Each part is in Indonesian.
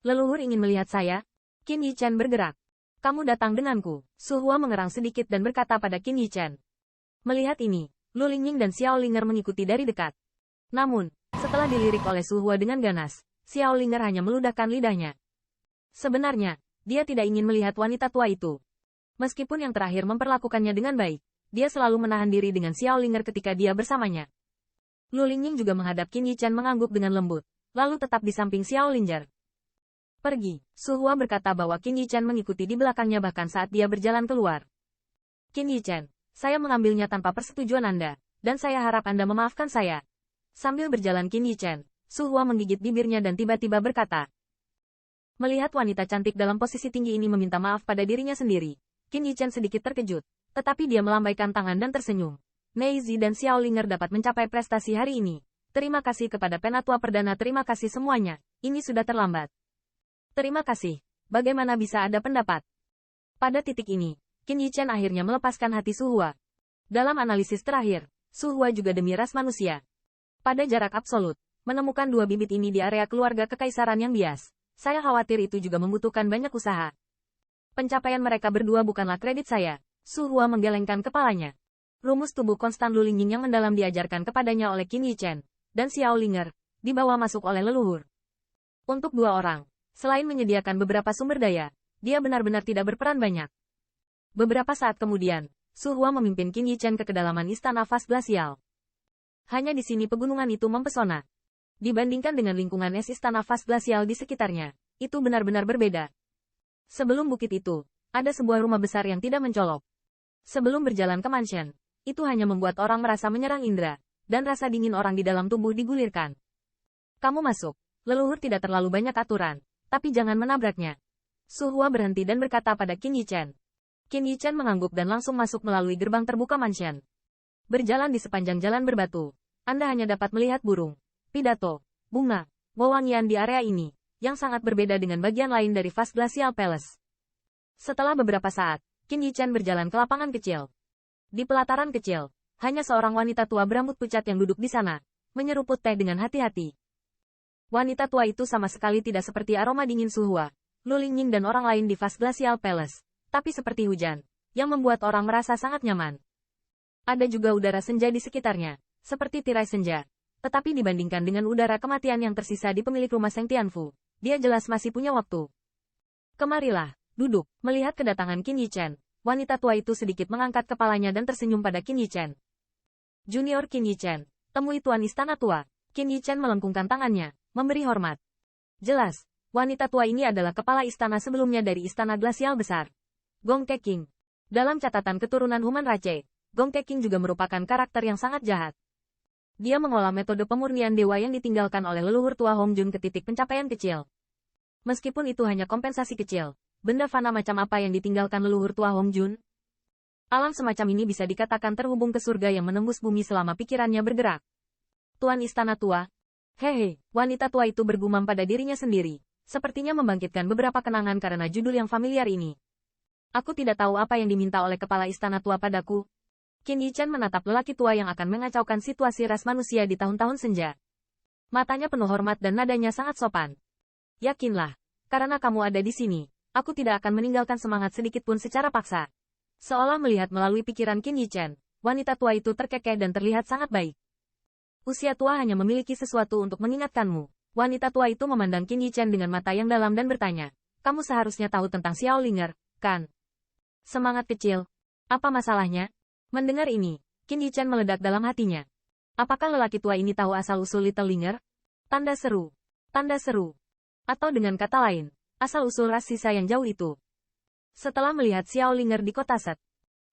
Leluhur ingin melihat saya? Qin Yichen bergerak. Kamu datang denganku. Su Hua mengerang sedikit dan berkata pada Qin Yichen. Melihat ini, Lu Lingying dan Xiao Linger mengikuti dari dekat. Namun, setelah dilirik oleh Su Hua dengan ganas, Xiao Linger hanya meludahkan lidahnya. Sebenarnya, dia tidak ingin melihat wanita tua itu. Meskipun yang terakhir memperlakukannya dengan baik, dia selalu menahan diri dengan Xiao Linger ketika dia bersamanya. Lu Lingying juga menghadap Qin Yichen mengangguk dengan lembut, lalu tetap di samping Xiao Linger. Pergi. Su Hua berkata bahwa Qin Yichen mengikuti di belakangnya bahkan saat dia berjalan keluar. Qin Yichen, saya mengambilnya tanpa persetujuan Anda, dan saya harap Anda memaafkan saya. Sambil berjalan Qin Yichen, Su Hua menggigit bibirnya dan tiba-tiba berkata. Melihat wanita cantik dalam posisi tinggi ini meminta maaf pada dirinya sendiri, Qin Yichen sedikit terkejut, tetapi dia melambaikan tangan dan tersenyum. Meizi dan Xiao Linger dapat mencapai prestasi hari ini. Terima kasih kepada Penatua Perdana, terima kasih semuanya, ini sudah terlambat. Terima kasih. Bagaimana bisa ada pendapat? Pada titik ini, Qin Yichen akhirnya melepaskan hati Su Hua. Dalam analisis terakhir, Su Hua juga demi ras manusia. Pada jarak absolut, menemukan dua bibit ini di area keluarga kekaisaran yang bias. Saya khawatir itu juga membutuhkan banyak usaha. Pencapaian mereka berdua bukanlah kredit saya. Su Hua menggelengkan kepalanya. Rumus tubuh konstan Lu Lingying yang mendalam diajarkan kepadanya oleh Qin Yichen dan Xiao Linger, dibawa masuk oleh leluhur. Untuk dua orang, selain menyediakan beberapa sumber daya, dia benar-benar tidak berperan banyak. Beberapa saat kemudian, Su Hua memimpin Qin Yichen ke kedalaman istana Vas Glasial. Hanya di sini pegunungan itu mempesona. Dibandingkan dengan lingkungan es istana Vas Glasial di sekitarnya, itu benar-benar berbeda. Sebelum bukit itu, ada sebuah rumah besar yang tidak mencolok. Sebelum berjalan ke mansion, itu hanya membuat orang merasa menyerang indera, dan rasa dingin orang di dalam tubuh digulirkan. Kamu masuk. Leluhur tidak terlalu banyak aturan, tapi jangan menabraknya. Su Hua berhenti dan berkata pada Qin Yichen. Qin Yichen mengangguk dan langsung masuk melalui gerbang terbuka mansion. Berjalan di sepanjang jalan berbatu, Anda hanya dapat melihat burung, pidato, bunga, wewangian di area ini, yang sangat berbeda dengan bagian lain dari Vas Glacial Palace. Setelah beberapa saat, Qin Yichen berjalan ke lapangan kecil. Di pelataran kecil, hanya seorang wanita tua berambut pucat yang duduk di sana, menyeruput teh dengan hati-hati. Wanita tua itu sama sekali tidak seperti aroma dingin Su Hua, Lu Lingying dan orang lain di Vas Glacial Palace, tapi seperti hujan, yang membuat orang merasa sangat nyaman. Ada juga udara senja di sekitarnya, seperti tirai senja. Tetapi dibandingkan dengan udara kematian yang tersisa di pemilik rumah Seng Tianfu, dia jelas masih punya waktu. Kemarilah, duduk. Melihat kedatangan Qin Yichen, wanita tua itu sedikit mengangkat kepalanya dan tersenyum pada Qin Yichen. Junior Qin Yichen, temui Tuan Istana Tua. Qin Yichen melengkungkan tangannya, memberi hormat. Jelas, wanita tua ini adalah kepala istana sebelumnya dari Istana Glasial Besar. Gong Keqing. Dalam catatan keturunan Human Rache, Gong Keqing juga merupakan karakter yang sangat jahat. Dia mengolah metode pemurnian dewa yang ditinggalkan oleh leluhur tua Hong Jun ke titik pencapaian kecil. Meskipun itu hanya kompensasi kecil, benda fana macam apa yang ditinggalkan leluhur tua Hong Jun? Alam semacam ini bisa dikatakan terhubung ke surga yang menembus bumi selama pikirannya bergerak. Tuan Istana Tua. Hehe, wanita tua itu bergumam pada dirinya sendiri. Sepertinya membangkitkan beberapa kenangan karena judul yang familiar ini. Aku tidak tahu apa yang diminta oleh kepala istana tua padaku. Qin Yichen menatap lelaki tua yang akan mengacaukan situasi ras manusia di tahun-tahun senja. Matanya penuh hormat dan nadanya sangat sopan. Yakinlah, karena kamu ada di sini, aku tidak akan meninggalkan semangat sedikit pun secara paksa. Seolah melihat melalui pikiran Qin Yichen, wanita tua itu terkekeh dan terlihat sangat baik. Usia tua hanya memiliki sesuatu untuk mengingatkanmu. Wanita tua itu memandang Qin Yichen dengan mata yang dalam dan bertanya, kamu seharusnya tahu tentang Xiao Linger, kan? Semangat kecil. Apa masalahnya? Mendengar ini, Qin Yichen meledak dalam hatinya. Apakah lelaki tua ini tahu asal-usul Little Linger? Tanda seru. Tanda seru. Atau dengan kata lain, asal-usul ras sisa yang jauh itu. Setelah melihat Xiao Linger di kota Set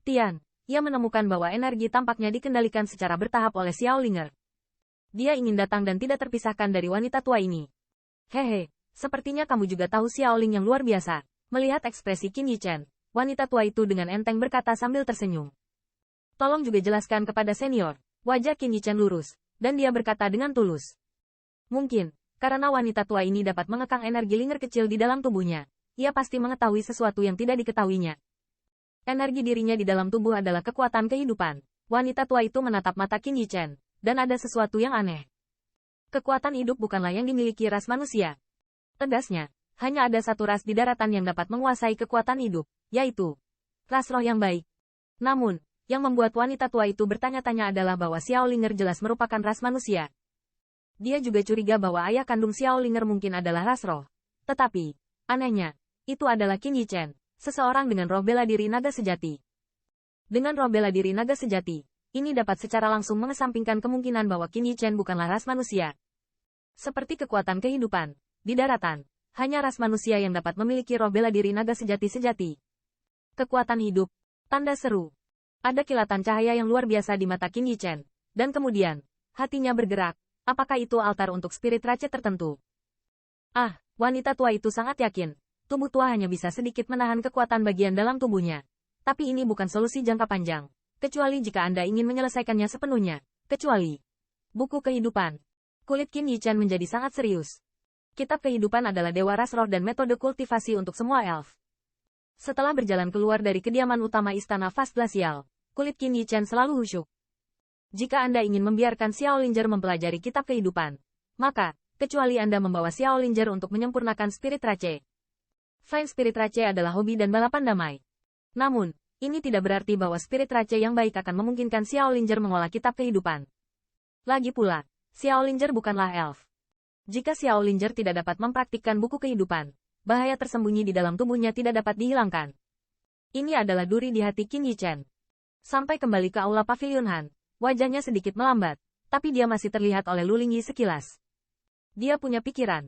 Tian, ia menemukan bahwa energi tampaknya dikendalikan secara bertahap oleh Xiao Linger. Dia ingin datang dan tidak terpisahkan dari wanita tua ini. Hehe, sepertinya kamu juga tahu Xiao Ling yang luar biasa. Melihat ekspresi Qin Yichen, wanita tua itu dengan enteng berkata sambil tersenyum. Tolong juga jelaskan kepada senior. Wajah Qin Yichen lurus, dan dia berkata dengan tulus. Mungkin, karena wanita tua ini dapat mengekang energi Linger kecil di dalam tubuhnya, ia pasti mengetahui sesuatu yang tidak diketahuinya. Energi dirinya di dalam tubuh adalah kekuatan kehidupan. Wanita tua itu menatap mata Qin Yichen. Dan ada sesuatu yang aneh. Kekuatan hidup bukanlah yang dimiliki ras manusia. Tegasnya, hanya ada satu ras di daratan yang dapat menguasai kekuatan hidup, yaitu ras roh yang baik. Namun, yang membuat wanita tua itu bertanya-tanya adalah bahwa Xiaolinger jelas merupakan ras manusia. Dia juga curiga bahwa ayah kandung Xiaolinger mungkin adalah ras roh. Tetapi, anehnya, itu adalah Qin Yichen, seseorang dengan roh bela diri naga sejati. Dengan roh bela diri naga sejati, ini dapat secara langsung mengesampingkan kemungkinan bahwa Qin Yichen bukanlah ras manusia. Seperti kekuatan kehidupan, di daratan, hanya ras manusia yang dapat memiliki roh bela diri naga sejati-sejati. Kekuatan hidup, tanda seru. Ada kilatan cahaya yang luar biasa di mata Qin Yichen, dan kemudian, hatinya bergerak. Apakah itu altar untuk spirit race tertentu? Ah, wanita tua itu sangat yakin. Tubuh tua hanya bisa sedikit menahan kekuatan bagian dalam tubuhnya. Tapi ini bukan solusi jangka panjang. Kecuali jika Anda ingin menyelesaikannya sepenuhnya. Kecuali buku kehidupan. Kulit Qin Yichen menjadi sangat serius. Kitab kehidupan adalah dewa ras roh dan metode kultivasi untuk semua elf. Setelah berjalan keluar dari kediaman utama istana Fast Glacial, kulit Qin Yichen selalu khusyuk. Jika Anda ingin membiarkan Xiaolinger mempelajari kitab kehidupan, maka, kecuali Anda membawa Xiaolinger untuk menyempurnakan spirit race. Fine spirit race adalah hobi dan balapan damai. Namun, ini tidak berarti bahwa spirit race yang baik akan memungkinkan Xiaolinger mengolah kitab kehidupan. Lagi pula, Xiaolinger bukanlah elf. Jika Xiaolinger tidak dapat mempraktikkan buku kehidupan, bahaya tersembunyi di dalam tubuhnya tidak dapat dihilangkan. Ini adalah duri di hati Qin Yichen. Sampai kembali ke aula Pavilion Han. Wajahnya sedikit melambat, tapi dia masih terlihat oleh Lu Lingyi sekilas. Dia punya pikiran.